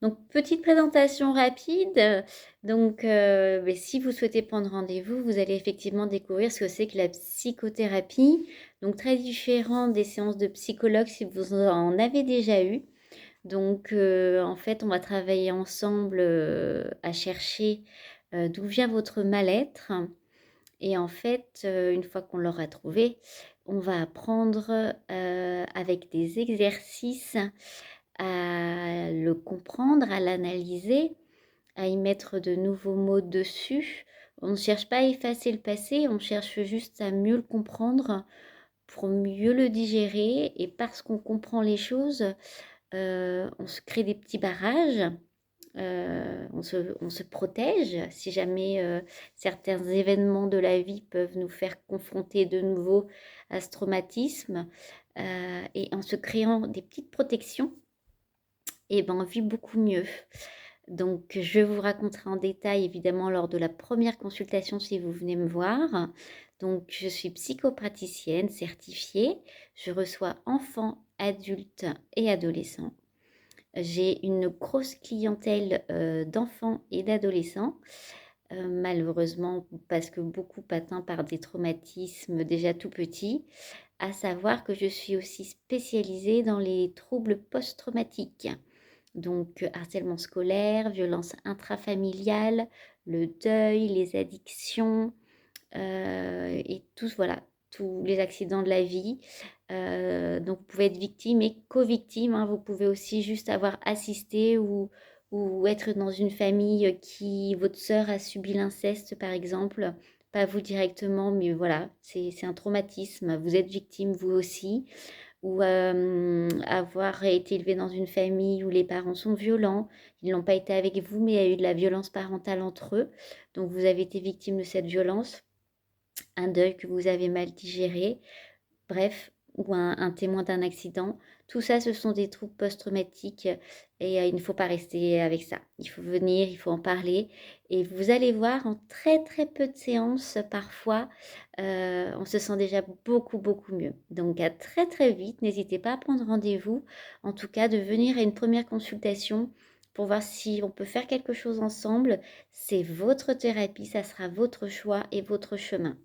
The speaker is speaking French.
Donc, petite présentation rapide. Donc, beh, si vous souhaitez prendre rendez-vous, vous allez effectivement découvrir ce que c'est que la psychothérapie. Donc, très différent des séances de psychologue si vous en avez déjà eu. Donc, en fait, on va travailler ensemble, à chercher, d'où vient votre mal-être et en fait, une fois qu'on l'aura trouvé, on va apprendre, avec des exercices à le comprendre, à l'analyser, à y mettre de nouveaux mots dessus. On ne cherche pas à effacer le passé, on cherche juste à mieux le comprendre pour mieux le digérer et parce qu'on comprend les choses, on se crée des petits barrages, on se protège si jamais, certains événements de la vie peuvent nous faire confronter de nouveau à ce traumatisme, et en se créant des petites protections et ben, on vit beaucoup mieux. Donc, je vous raconterai en détail, évidemment, lors de la première consultation si vous venez me voir. Donc, je suis psychopraticienne certifiée. Je reçois enfants, adultes et adolescents. J'ai une grosse clientèle d'enfants et d'adolescents, malheureusement parce que beaucoup atteints par des traumatismes déjà tout petits. À savoir que je suis aussi spécialisée dans les troubles post-traumatiques. Donc, harcèlement scolaire, violence intrafamiliale, le deuil, les addictions et tous, voilà, tous les accidents de la vie. Donc, vous pouvez être victime et co-victime, hein. Vous pouvez aussi juste avoir assisté ou être dans une famille qui, votre sœur a subi l'inceste, par exemple. Pas vous directement, mais voilà, c'est un traumatisme. Vous êtes victime, vous aussi ou avoir été élevé dans une famille où les parents sont violents. Ils n'ont pas été avec vous, mais il y a eu de la violence parentale entre eux. Donc vous avez été victime de cette violence, un deuil que vous avez mal digéré, bref, ou un témoin d'un accident. Tout ça, ce sont des troubles post-traumatiques et il ne faut pas rester avec ça. Il faut venir, il faut en parler et vous allez voir en très très peu de séances, parfois, on se sent déjà beaucoup beaucoup mieux. Donc à très très vite, n'hésitez pas à prendre rendez-vous, en tout cas de venir à une première consultation pour voir si on peut faire quelque chose ensemble. C'est votre thérapie, ça sera votre choix et votre chemin.